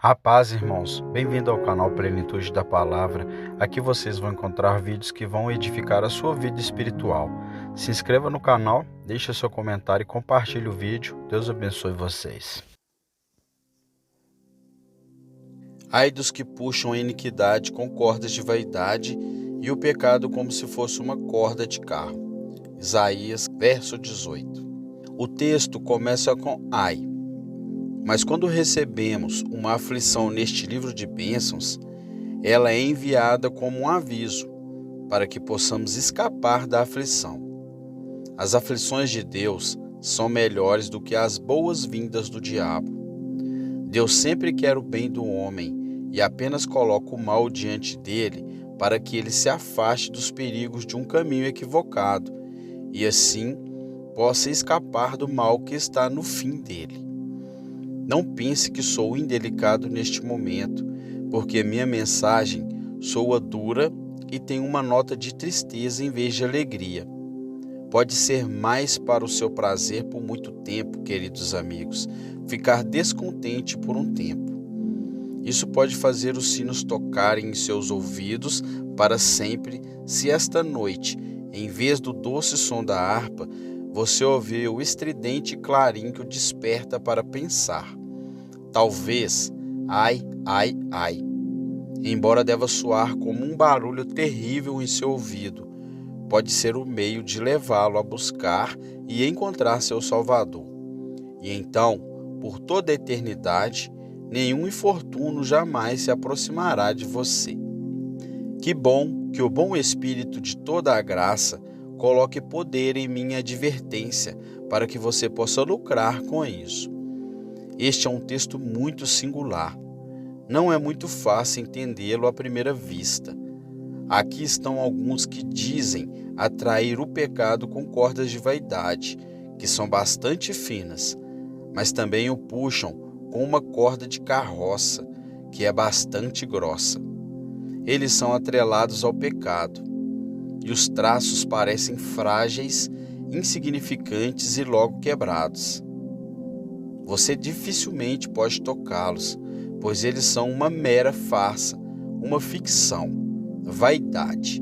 A paz, irmãos. Bem-vindo ao canal Plenitude da Palavra. Aqui vocês vão encontrar vídeos que vão edificar a sua vida espiritual. Se inscreva no canal, deixe seu comentário e compartilhe o vídeo. Deus abençoe vocês. Ai dos que puxam a iniquidade com cordas de vaidade e o pecado como se fosse uma corda de carro. Isaías, verso 18. O texto começa com ai. Mas quando recebemos uma aflição neste livro de bênçãos, ela é enviada como um aviso para que possamos escapar da aflição. As aflições de Deus são melhores do que as boas-vindas do diabo. Deus sempre quer o bem do homem e apenas coloca o mal diante dele para que ele se afaste dos perigos de um caminho equivocado e assim possa escapar do mal que está no fim dele. Não pense que sou indelicado neste momento, porque minha mensagem soa dura e tem uma nota de tristeza em vez de alegria. Pode ser mais para o seu prazer por muito tempo, queridos amigos, ficar descontente por um tempo. Isso pode fazer os sinos tocarem em seus ouvidos para sempre, se esta noite, em vez do doce som da harpa, você ouvir o estridente clarim que o desperta para pensar. Talvez, ai, ai, ai, embora deva soar como um barulho terrível em seu ouvido, pode ser o meio de levá-lo a buscar e encontrar seu Salvador. E então, por toda a eternidade, nenhum infortúnio jamais se aproximará de você. Que bom que o bom Espírito de toda a graça coloque poder em minha advertência para que você possa lucrar com isso. Este é um texto muito singular. Não é muito fácil entendê-lo à primeira vista. Aqui estão alguns que dizem atrair o pecado com cordas de vaidade, que são bastante finas, mas também o puxam com uma corda de carroça, que é bastante grossa. Eles são atrelados ao pecado, e os traços parecem frágeis, insignificantes e logo quebrados. Você dificilmente pode tocá-los, pois eles são uma mera farsa, uma ficção, vaidade.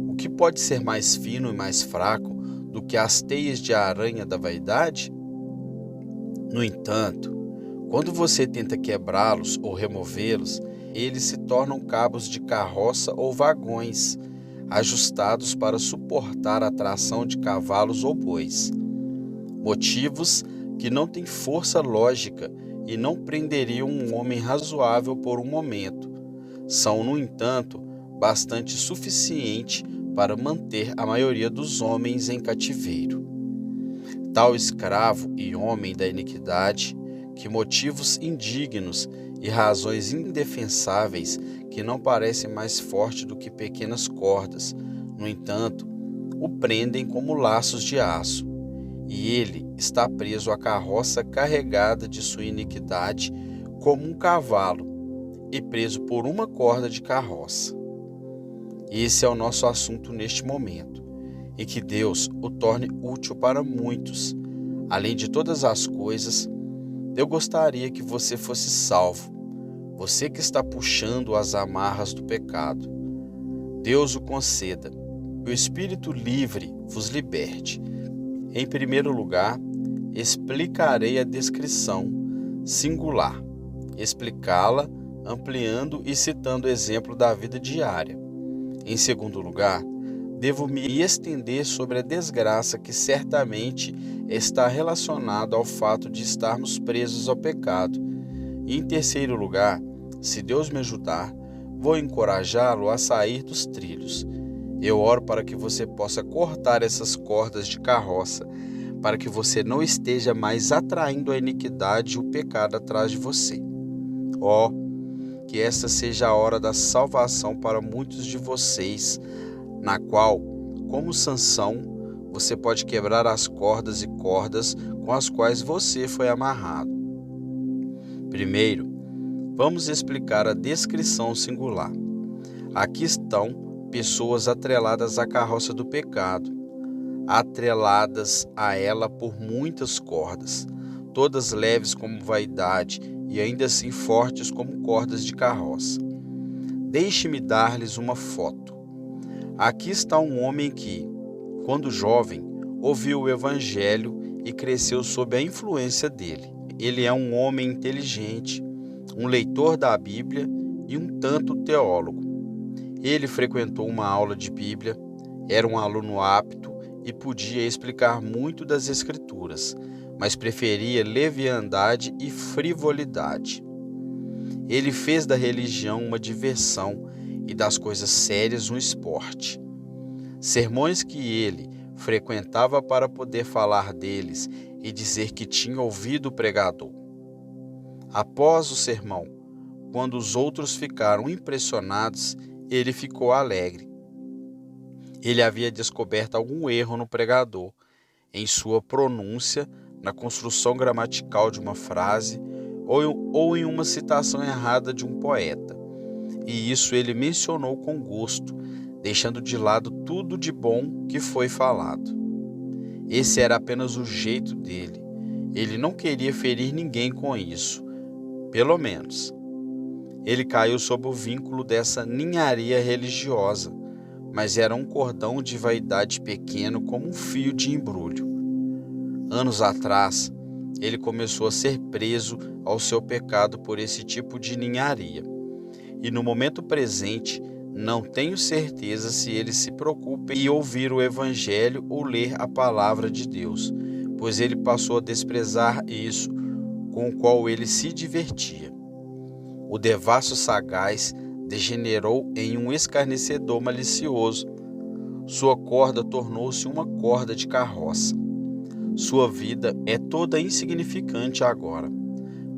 O que pode ser mais fino e mais fraco do que as teias de aranha da vaidade? No entanto, quando você tenta quebrá-los ou removê-los, eles se tornam cabos de carroça ou vagões, ajustados para suportar a tração de cavalos ou bois. Motivos que não têm força lógica e não prenderiam um homem razoável por um momento, são, no entanto, bastante suficiente para manter a maioria dos homens em cativeiro. Tal escravo e homem da iniquidade, que motivos indignos e razões indefensáveis que não parecem mais fortes do que pequenas cordas, no entanto, o prendem como laços de aço. E ele está preso à carroça carregada de sua iniquidade como um cavalo e preso por uma corda de carroça. Esse é o nosso assunto neste momento, e que Deus o torne útil para muitos. Além de todas as coisas, eu gostaria que você fosse salvo, você que está puxando as amarras do pecado. Deus o conceda, e o Espírito livre vos liberte. Em primeiro lugar, explicarei a descrição singular, explicá-la ampliando e citando o exemplo da vida diária. Em segundo lugar, devo me estender sobre a desgraça que certamente está relacionada ao fato de estarmos presos ao pecado. E em terceiro lugar, se Deus me ajudar, vou encorajá-lo a sair dos trilhos. Eu oro para que você possa cortar essas cordas de carroça, para que você não esteja mais atraindo a iniquidade e o pecado atrás de você. Ó, que esta seja a hora da salvação para muitos de vocês, na qual, como Sansão, você pode quebrar as cordas e cordas com as quais você foi amarrado. Primeiro, vamos explicar a descrição singular. Aqui estão pessoas atreladas à carroça do pecado, atreladas a ela por muitas cordas. todas leves como vaidade e ainda assim fortes como cordas de carroça. Deixe-me dar-lhes uma foto. Aqui está um homem que, quando jovem, ouviu o Evangelho e cresceu sob a influência dele. Ele é um homem inteligente, um leitor da Bíblia e um tanto teólogo. Ele frequentou uma aula de Bíblia, era um aluno apto e podia explicar muito das Escrituras, mas preferia leviandade e frivolidade. Ele fez da religião uma diversão e das coisas sérias um esporte. Sermões que ele frequentava para poder falar deles e dizer que tinha ouvido o pregador. Após o sermão, quando os outros ficaram impressionados, ele ficou alegre. Ele havia descoberto algum erro no pregador, em sua pronúncia, na construção gramatical de uma frase ou em uma citação errada de um poeta. E isso ele mencionou com gosto, deixando de lado tudo de bom que foi falado. Esse era apenas o jeito dele. Ele não queria ferir ninguém com isso, pelo menos. Ele caiu sob o vínculo dessa ninharia religiosa, mas era um cordão de vaidade pequeno como um fio de embrulho. Anos atrás, ele começou a ser preso ao seu pecado por esse tipo de ninharia. E no momento presente, não tenho certeza se ele se preocupa em ouvir o Evangelho ou ler a palavra de Deus, pois ele passou a desprezar isso com o qual ele se divertia. O devasso sagaz degenerou em um escarnecedor malicioso. Sua corda tornou-se uma corda de carroça. Sua vida é toda insignificante agora.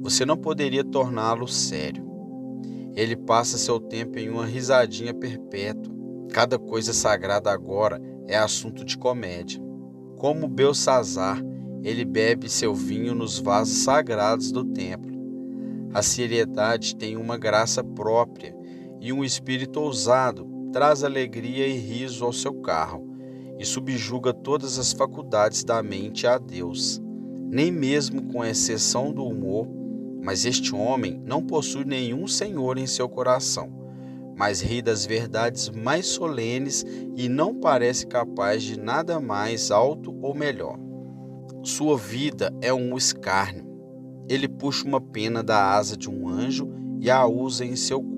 Você não poderia torná-lo sério. Ele passa seu tempo em uma risadinha perpétua. Cada coisa sagrada agora é assunto de comédia. Como Belsassar, ele bebe seu vinho nos vasos sagrados do templo. A seriedade tem uma graça própria e um espírito ousado traz alegria e riso ao seu carro e subjuga todas as faculdades da mente a Deus. Nem mesmo com exceção do humor, mas este homem não possui nenhum senhor em seu coração, mas ri das verdades mais solenes e não parece capaz de nada mais alto ou melhor. Sua vida é um escárnio. Ele puxa uma pena da asa de um anjo e a usa em seu corpo.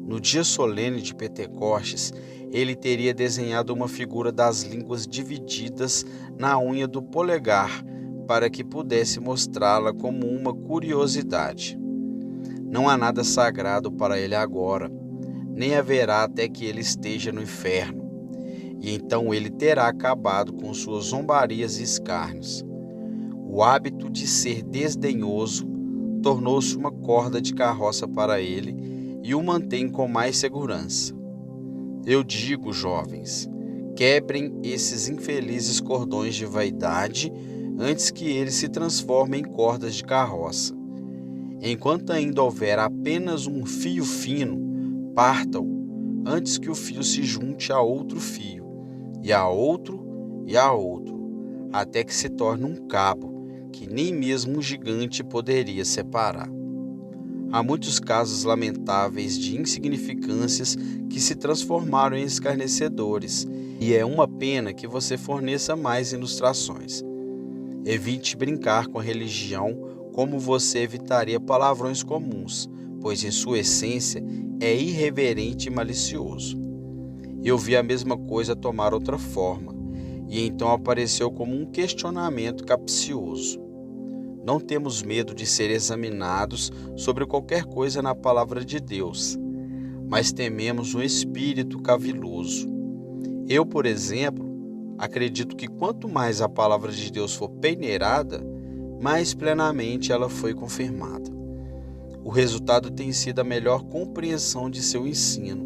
No dia solene de Pentecostes, ele teria desenhado uma figura das línguas divididas na unha do polegar para que pudesse mostrá-la como uma curiosidade. Não há nada sagrado para ele agora, nem haverá até que ele esteja no inferno, e então ele terá acabado com suas zombarias e escárnios. O hábito de ser desdenhoso tornou-se uma corda de carroça para ele e o mantém com mais segurança. Eu digo, jovens, quebrem esses infelizes cordões de vaidade antes que eles se transformem em cordas de carroça. Enquanto ainda houver apenas um fio fino, parta-o antes que o fio se junte a outro fio, e a outro, e a outro, até que se torne um cabo que nem mesmo um gigante poderia separar. Há muitos casos lamentáveis de insignificâncias que se transformaram em escarnecedores, e é uma pena que você forneça mais ilustrações. Evite brincar com a religião como você evitaria palavrões comuns, pois em sua essência é irreverente e malicioso. Eu vi a mesma coisa tomar outra forma, e então apareceu como um questionamento capcioso. Não temos medo de ser examinados sobre qualquer coisa na palavra de Deus, mas tememos um espírito caviloso. Eu, por exemplo, acredito que quanto mais a palavra de Deus for peneirada, mais plenamente ela foi confirmada. O resultado tem sido a melhor compreensão de seu ensino.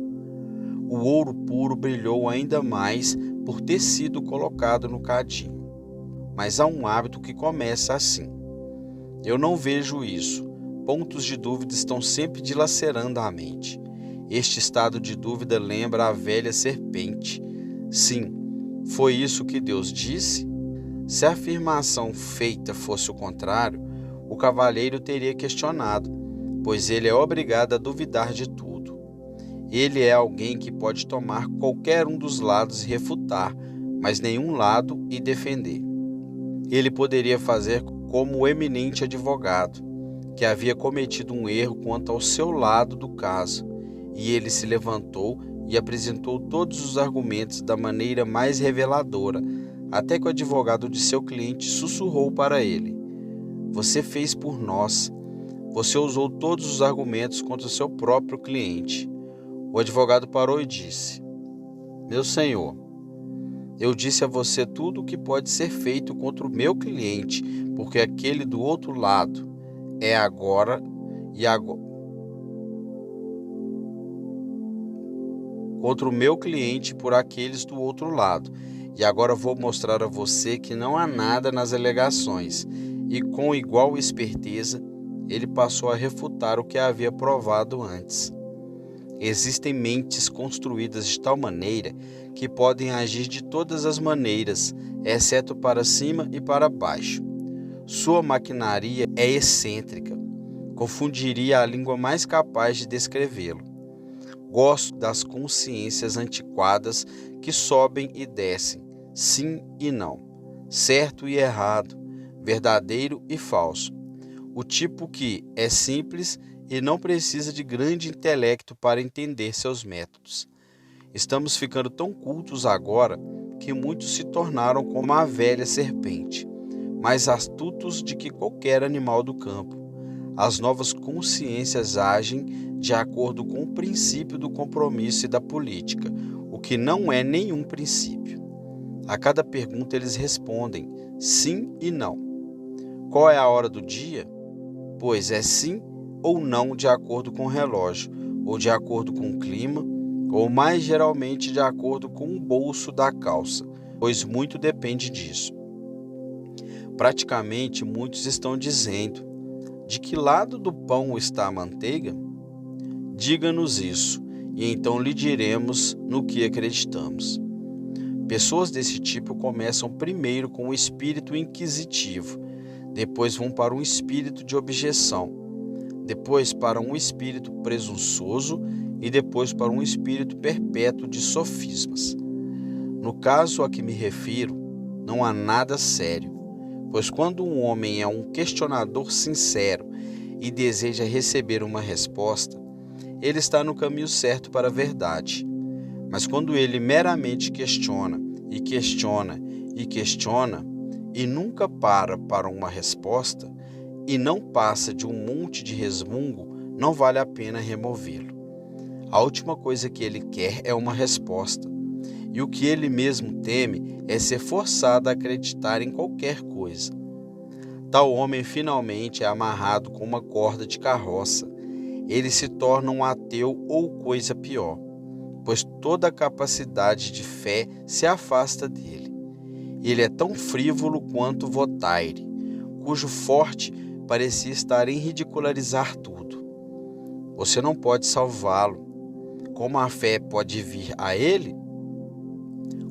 O ouro puro brilhou ainda mais por ter sido colocado no cadinho. Mas há um hábito que começa assim. Eu não vejo isso. Pontos de dúvida estão sempre dilacerando a mente. Este estado de dúvida lembra a velha serpente. Sim, foi isso que Deus disse? Se a afirmação feita fosse o contrário, o cavalheiro teria questionado, pois ele é obrigado a duvidar de tudo. Ele é alguém que pode tomar qualquer um dos lados e refutar, mas nenhum lado e defender. Ele poderia fazer como o eminente advogado, que havia cometido um erro quanto ao seu lado do caso, e ele se levantou e apresentou todos os argumentos da maneira mais reveladora, até que o advogado de seu cliente sussurrou para ele: "Você fez por nós. Você usou todos os argumentos contra o seu próprio cliente." O advogado parou e disse: "Meu senhor, eu disse a você tudo o que pode ser feito contra o meu cliente, porque aquele do outro lado é agora contra o meu cliente por aqueles do outro lado. E agora vou mostrar a você que não há nada nas alegações." E com igual esperteza, ele passou a refutar o que havia provado antes. Existem mentes construídas de tal maneira que podem agir de todas as maneiras, exceto para cima e para baixo. Sua maquinaria é excêntrica, confundiria a língua mais capaz de descrevê-lo. Gosto das consciências antiquadas que sobem e descem, sim e não, certo e errado, verdadeiro e falso. O tipo que é simples e não precisa de grande intelecto para entender seus métodos. Estamos ficando tão cultos agora que muitos se tornaram como a velha serpente, mais astutos do que qualquer animal do campo. As novas consciências agem de acordo com o princípio do compromisso e da política, o que não é nenhum princípio. A cada pergunta eles respondem sim e não. Qual é a hora do dia? Pois é sim ou não de acordo com o relógio, ou de acordo com o clima, ou mais geralmente de acordo com o bolso da calça, pois muito depende disso. Praticamente muitos estão dizendo: de que lado do pão está a manteiga? Diga-nos isso, e então lhe diremos no que acreditamos. Pessoas desse tipo começam primeiro com o espírito inquisitivo, depois vão para um espírito de objeção, depois para um espírito presunçoso e depois para um espírito perpétuo de sofismas. No caso a que me refiro, não há nada sério, pois quando um homem é um questionador sincero e deseja receber uma resposta, ele está no caminho certo para a verdade. Mas quando ele meramente questiona e questiona e questiona e nunca para uma resposta e não passa de um monte de resmungo, não vale a pena removê-lo. A última coisa que ele quer é uma resposta, e o que ele mesmo teme é ser forçado a acreditar em qualquer coisa. Tal homem finalmente é amarrado com uma corda de carroça. Ele se torna um ateu ou coisa pior, pois toda a capacidade de fé se afasta dele. Ele é tão frívolo quanto Voltaire, cujo forte parecia estar em ridicularizar tudo. Você não pode salvá-lo. Como a fé pode vir a ele?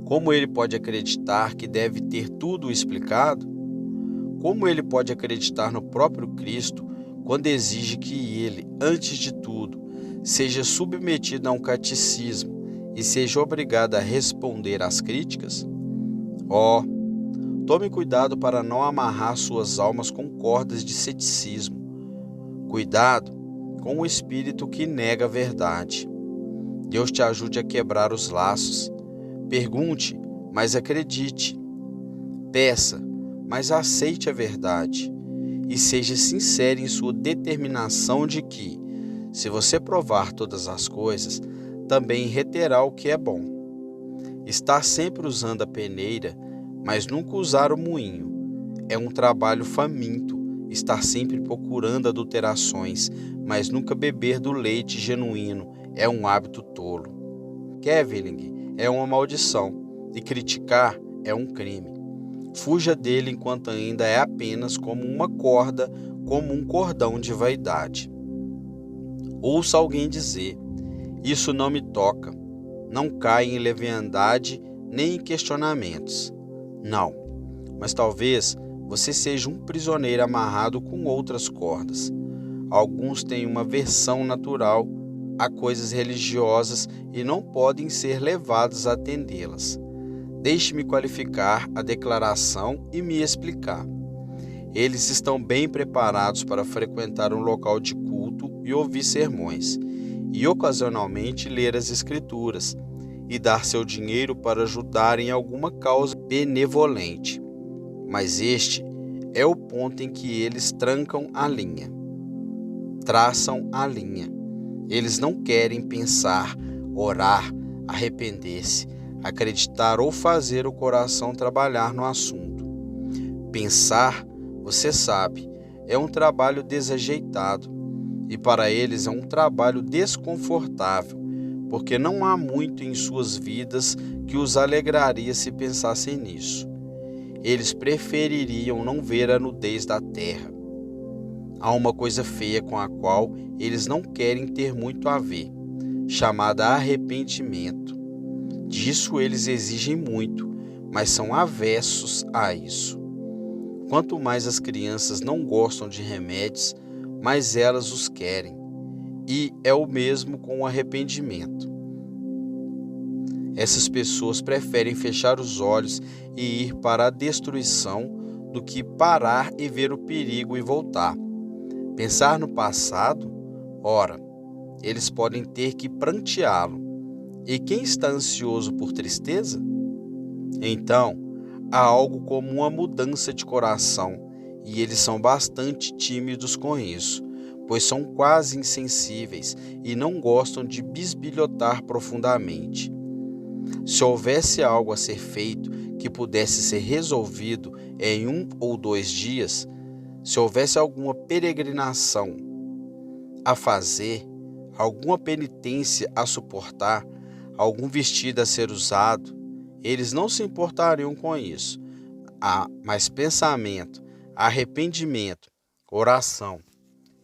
Como ele pode acreditar que deve ter tudo explicado? Como ele pode acreditar no próprio Cristo quando exige que ele, antes de tudo, seja submetido a um catecismo e seja obrigado a responder às críticas? Tome cuidado para não amarrar suas almas com cordas de ceticismo. Cuidado com o espírito que nega a verdade. Deus te ajude a quebrar os laços. Pergunte, mas acredite. Peça, mas aceite a verdade. E seja sincero em sua determinação de que, se você provar todas as coisas, também reterá o que é bom. Estar sempre usando a peneira, mas nunca usar o moinho, é um trabalho faminto. Estar sempre procurando adulterações, mas nunca beber do leite genuíno, é um hábito tolo. Kevling é uma maldição, e criticar é um crime. Fuja dele enquanto ainda é apenas como uma corda, como um cordão de vaidade. Ouça alguém dizer: isso não me toca. Não cai em leviandade nem em questionamentos. Não. mas talvez você seja um prisioneiro amarrado com outras cordas. Alguns têm uma versão natural a coisas religiosas e não podem ser levados a atendê-las. Deixe-me qualificar a declaração e me explicar. Eles estão bem preparados para frequentar um local de culto e ouvir sermões, e ocasionalmente ler as Escrituras, e dar seu dinheiro para ajudar em alguma causa benevolente. Mas este é o ponto em que eles traçam a linha. Eles não querem pensar, orar, arrepender-se, acreditar ou fazer o coração trabalhar no assunto. Pensar, você sabe, é um trabalho desajeitado e para eles é um trabalho desconfortável, porque não há muito em suas vidas que os alegraria se pensassem nisso. Eles prefeririam não ver a nudez da terra. Há uma coisa feia com a qual eles não querem ter muito a ver, chamada arrependimento. Disso eles exigem muito, mas são avessos a isso. Quanto mais as crianças não gostam de remédios, mais elas os querem. E é o mesmo com o arrependimento. Essas pessoas preferem fechar os olhos e ir para a destruição do que parar e ver o perigo e voltar. Pensar no passado? Ora, eles podem ter que pranteá-lo. E quem está ansioso por tristeza? Então, há algo como uma mudança de coração, e eles são bastante tímidos com isso, pois são quase insensíveis e não gostam de bisbilhotar profundamente. Se houvesse algo a ser feito que pudesse ser resolvido em 1 ou 2 dias, se houvesse alguma peregrinação a fazer, alguma penitência a suportar, algum vestido a ser usado, eles não se importariam com isso. Mas pensamento, arrependimento, oração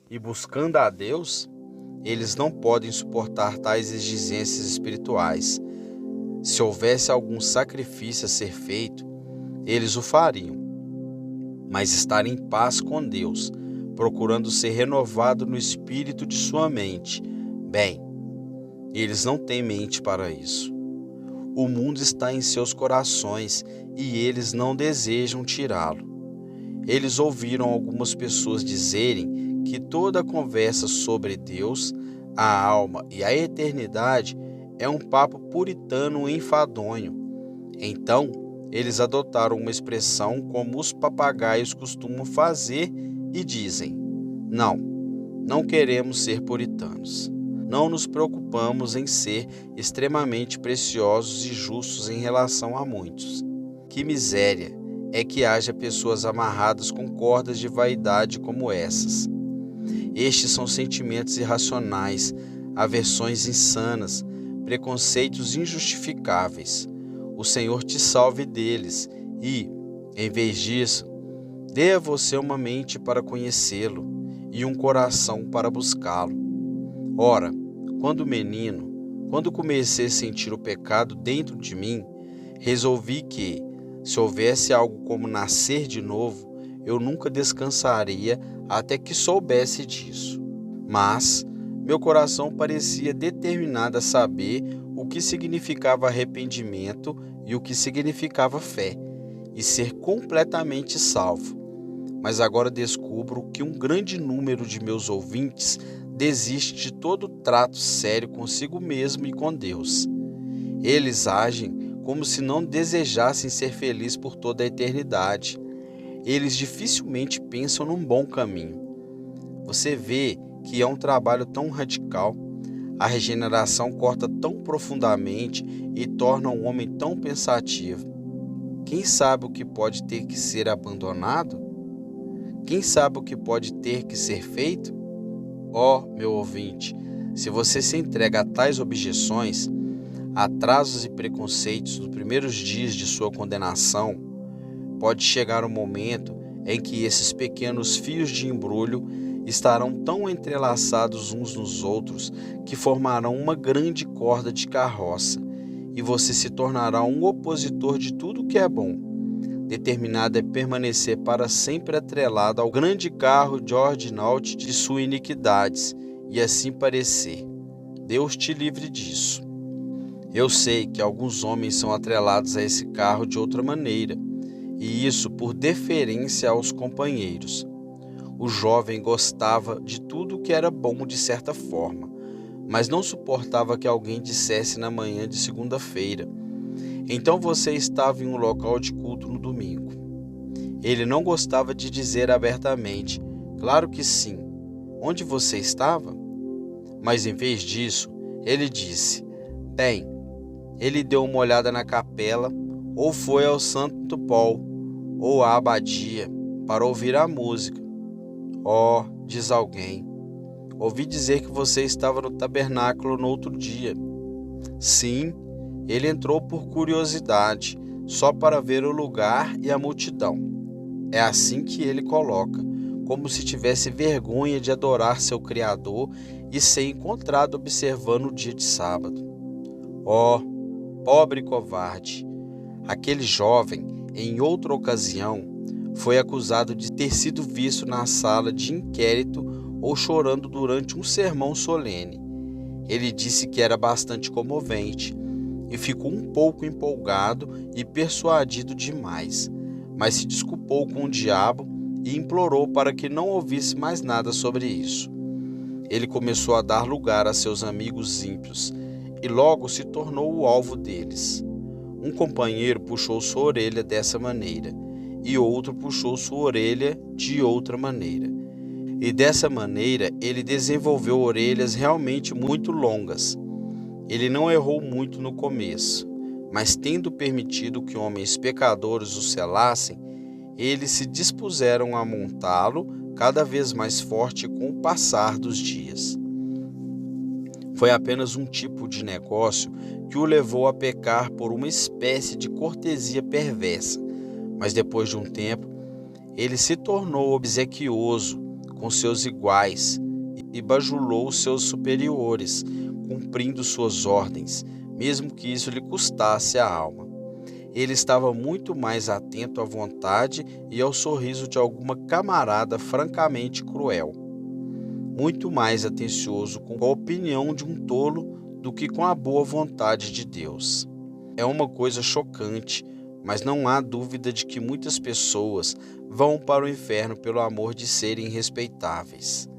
e buscando a Deus, eles não podem suportar tais exigências espirituais. Se houvesse algum sacrifício a ser feito, eles o fariam. Mas estar em paz com Deus, procurando ser renovado no espírito de sua mente, bem, eles não têm mente para isso. O mundo está em seus corações e eles não desejam tirá-lo. Eles ouviram algumas pessoas dizerem que toda conversa sobre Deus, a alma e a eternidade é um papo puritano enfadonho. Então, eles adotaram uma expressão como os papagaios costumam fazer e dizem: não queremos ser puritanos. Não nos preocupamos em ser extremamente preciosos e justos em relação a muitos. Que miséria é que haja pessoas amarradas com cordas de vaidade como essas. Estes são sentimentos irracionais, aversões insanas, preconceitos injustificáveis. O Senhor te salve deles e, em vez disso, dê a você uma mente para conhecê-lo e um coração para buscá-lo. Ora, quando comecei a sentir o pecado dentro de mim, resolvi que, se houvesse algo como nascer de novo, eu nunca descansaria até que soubesse disso. Mas meu coração parecia determinado a saber o que significava arrependimento e o que significava fé, e ser completamente salvo. Mas agora descubro que um grande número de meus ouvintes desiste de todo trato sério consigo mesmo e com Deus. Eles agem como se não desejassem ser felizes por toda a eternidade. Eles dificilmente pensam num bom caminho. Você vê que é um trabalho tão radical. A regeneração corta tão profundamente e torna o homem tão pensativo. Quem sabe o que pode ter que ser abandonado? Quem sabe o que pode ter que ser feito? Meu ouvinte, se você se entrega a tais objeções, atrasos e preconceitos nos primeiros dias de sua condenação, pode chegar um momento em que esses pequenos fios de embrulho estarão tão entrelaçados uns nos outros que formarão uma grande corda de carroça, e você se tornará um opositor de tudo que é bom. determinada a permanecer para sempre atrelado ao grande carro George Naut de suas iniquidades, e assim parecer. Deus te livre disso. Eu sei que alguns homens são atrelados a esse carro de outra maneira, e isso por deferência aos companheiros. O jovem gostava de tudo que era bom de certa forma, mas não suportava que alguém dissesse na manhã de segunda-feira: então você estava em um local de culto no domingo. Ele não gostava de dizer abertamente: claro que sim. Onde você estava? Mas em vez disso, ele disse: bem, ele deu uma olhada na capela, ou foi ao Santo Paul, ou à abadia, para ouvir a música. Oh, diz alguém, ouvi dizer que você estava no tabernáculo no outro dia. Sim, ele entrou por curiosidade, só para ver o lugar e a multidão. É assim que ele coloca, como se tivesse vergonha de adorar seu Criador e ser encontrado observando o dia de sábado. Oh, pobre covarde! Aquele jovem, em outra ocasião, foi acusado de ter sido visto na sala de inquérito ou chorando durante um sermão solene. Ele disse que era bastante comovente e ficou um pouco empolgado e persuadido demais, mas se desculpou com o diabo e implorou para que não ouvisse mais nada sobre isso. Ele começou a dar lugar a seus amigos ímpios e logo se tornou o alvo deles. Um companheiro puxou sua orelha dessa maneira e outro puxou sua orelha de outra maneira. E dessa maneira ele desenvolveu orelhas realmente muito longas. Ele não errou muito no começo, mas tendo permitido que homens pecadores o selassem, eles se dispuseram a montá-lo cada vez mais forte com o passar dos dias. Foi apenas um tipo de negócio que o levou a pecar por uma espécie de cortesia perversa, mas depois de um tempo, ele se tornou obsequioso com seus iguais e bajulou seus superiores, cumprindo suas ordens, mesmo que isso lhe custasse a alma. Ele estava muito mais atento à vontade e ao sorriso de alguma camarada francamente cruel, muito mais atencioso com a opinião de um tolo do que com a boa vontade de Deus. É uma coisa chocante, mas não há dúvida de que muitas pessoas vão para o inferno pelo amor de serem respeitáveis.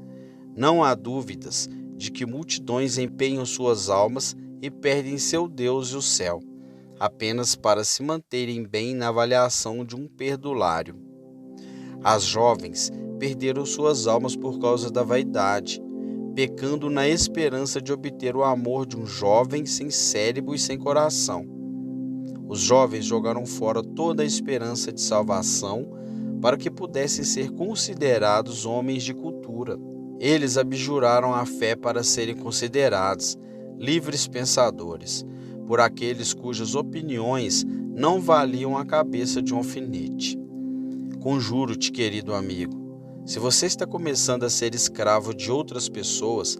Não há dúvidas de que multidões empenham suas almas e perdem seu Deus e o céu, apenas para se manterem bem na avaliação de um perdulário. As jovens perderam suas almas por causa da vaidade, pecando na esperança de obter o amor de um jovem sem cérebro e sem coração. Os jovens jogaram fora toda a esperança de salvação para que pudessem ser considerados homens de cultura. Eles abjuraram a fé para serem considerados livres pensadores, por aqueles cujas opiniões não valiam a cabeça de um alfinete. Conjuro-te, querido amigo, se você está começando a ser escravo de outras pessoas,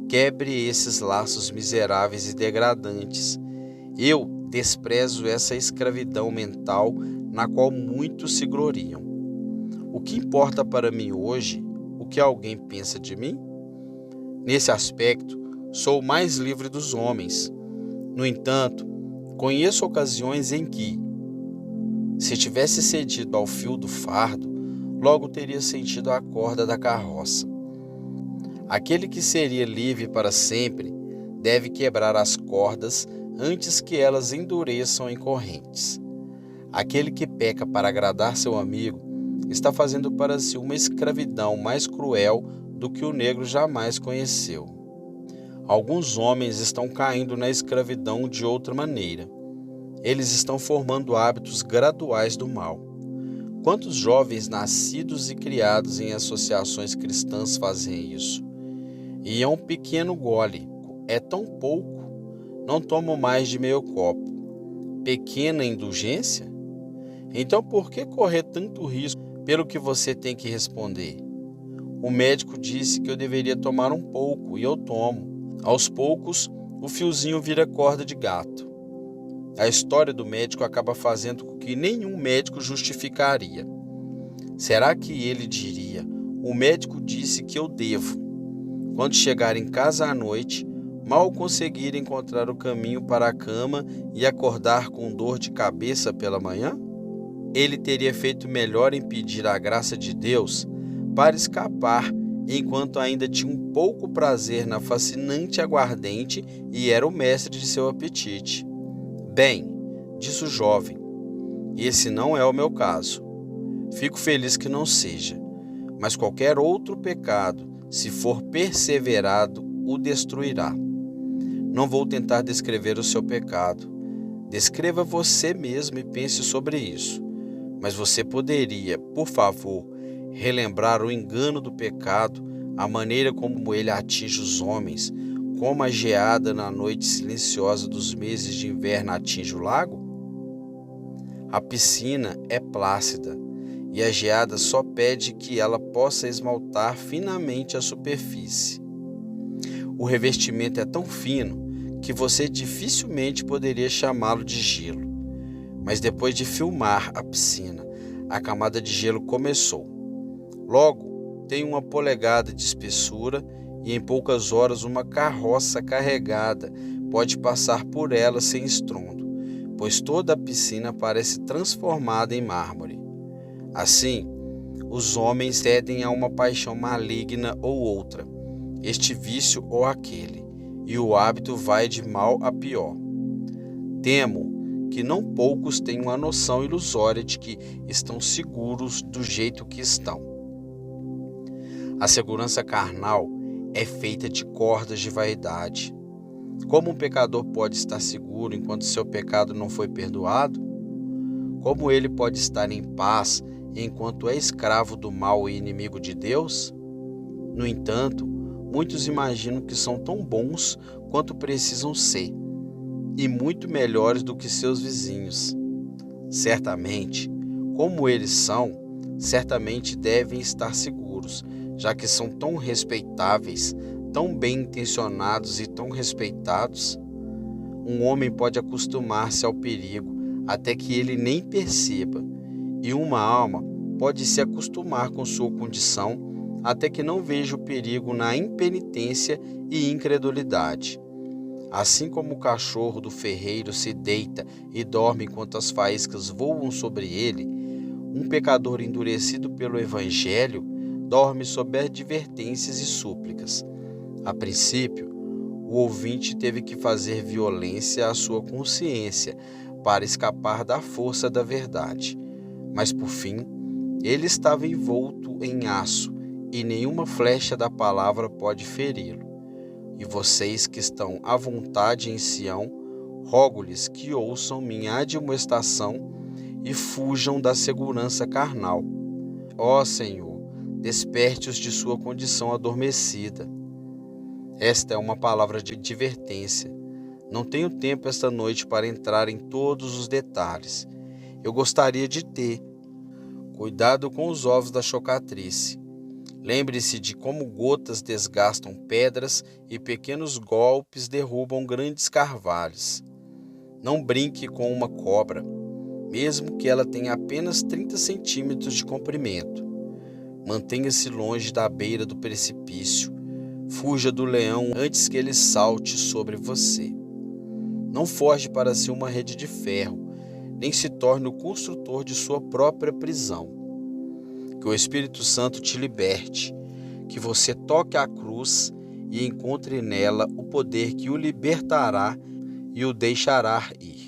quebre esses laços miseráveis e degradantes. Eu desprezo essa escravidão mental na qual muitos se gloriam. O que importa para mim hoje, o que alguém pensa de mim? Nesse aspecto, sou o mais livre dos homens. No entanto, conheço ocasiões em que, se tivesse cedido ao fio do fardo, logo teria sentido a corda da carroça. Aquele que seria livre para sempre deve quebrar as cordas antes que elas endureçam em correntes. Aquele que peca para agradar seu amigo está fazendo para si uma escravidão mais cruel do que o negro jamais conheceu. Alguns homens estão caindo na escravidão de outra maneira. Eles estão formando hábitos graduais do mal. Quantos jovens nascidos e criados em associações cristãs fazem isso? E é um pequeno gole, é tão pouco, não tomo mais de meio copo. Pequena indulgência? Então por que correr tanto risco pelo que você tem que responder? O médico disse que eu deveria tomar um pouco e eu tomo. Aos poucos, o fiozinho vira corda de gato. A história do médico acaba fazendo com que nenhum médico justificaria. Será que ele diria: o médico disse que eu devo? Quando chegar em casa à noite, mal conseguir encontrar o caminho para a cama e acordar com dor de cabeça pela manhã? Ele teria feito melhor em pedir a graça de Deus para escapar enquanto ainda tinha um pouco prazer na fascinante aguardente e era o mestre de seu apetite. Bem, disse o jovem, esse não é o meu caso. Fico feliz que não seja, mas qualquer outro pecado, se for perseverado, o destruirá. Não vou tentar descrever o seu pecado. Descreva você mesmo e pense sobre isso. Mas você poderia, por favor, relembrar o engano do pecado, a maneira como ele atinge os homens, como a geada na noite silenciosa dos meses de inverno atinge o lago? A piscina é plácida e a geada só pede que ela possa esmaltar finamente a superfície. O revestimento é tão fino que você dificilmente poderia chamá-lo de gelo. Mas depois de filmar a piscina, a camada de gelo começou. Logo, tem 1 polegada de espessura e em poucas horas uma carroça carregada pode passar por ela sem estrondo, pois toda a piscina parece transformada em mármore. Assim, os homens cedem a uma paixão maligna ou outra, este vício ou aquele, e o hábito vai de mal a pior. Temo que não poucos tenham a noção ilusória de que estão seguros do jeito que estão. A segurança carnal é feita de cordas de vaidade. Como um pecador pode estar seguro enquanto seu pecado não foi perdoado? Como ele pode estar em paz enquanto é escravo do mal e inimigo de Deus? No entanto, muitos imaginam que são tão bons quanto precisam ser, e muito melhores do que seus vizinhos. Certamente, como eles são, certamente devem estar seguros, já que são tão respeitáveis, tão bem intencionados e tão respeitados. Um homem pode acostumar-se ao perigo até que ele nem perceba, e uma alma pode se acostumar com sua condição até que não veja o perigo na impenitência e incredulidade. Assim como o cachorro do ferreiro se deita e dorme enquanto as faíscas voam sobre ele, um pecador endurecido pelo Evangelho dorme sob advertências e súplicas. A princípio, o ouvinte teve que fazer violência à sua consciência para escapar da força da verdade. Mas, por fim, ele estava envolto em aço e nenhuma flecha da palavra pode feri-lo. E vocês que estão à vontade em Sião, rogo-lhes que ouçam minha admoestação e fujam da segurança carnal. Ó Senhor, desperte-os de sua condição adormecida. Esta é uma palavra de advertência. Não tenho tempo esta noite para entrar em todos os detalhes. Eu gostaria de ter. Cuidado com os ovos da chocatrice. Lembre-se de como gotas desgastam pedras e pequenos golpes derrubam grandes carvalhos. Não brinque com uma cobra, mesmo que ela tenha apenas 30 centímetros de comprimento. Mantenha-se longe da beira do precipício. Fuja do leão antes que ele salte sobre você. Não forje para si uma rede de ferro, nem se torne o construtor de sua própria prisão. Que o Espírito Santo te liberte, que você toque a cruz e encontre nela o poder que o libertará e o deixará ir.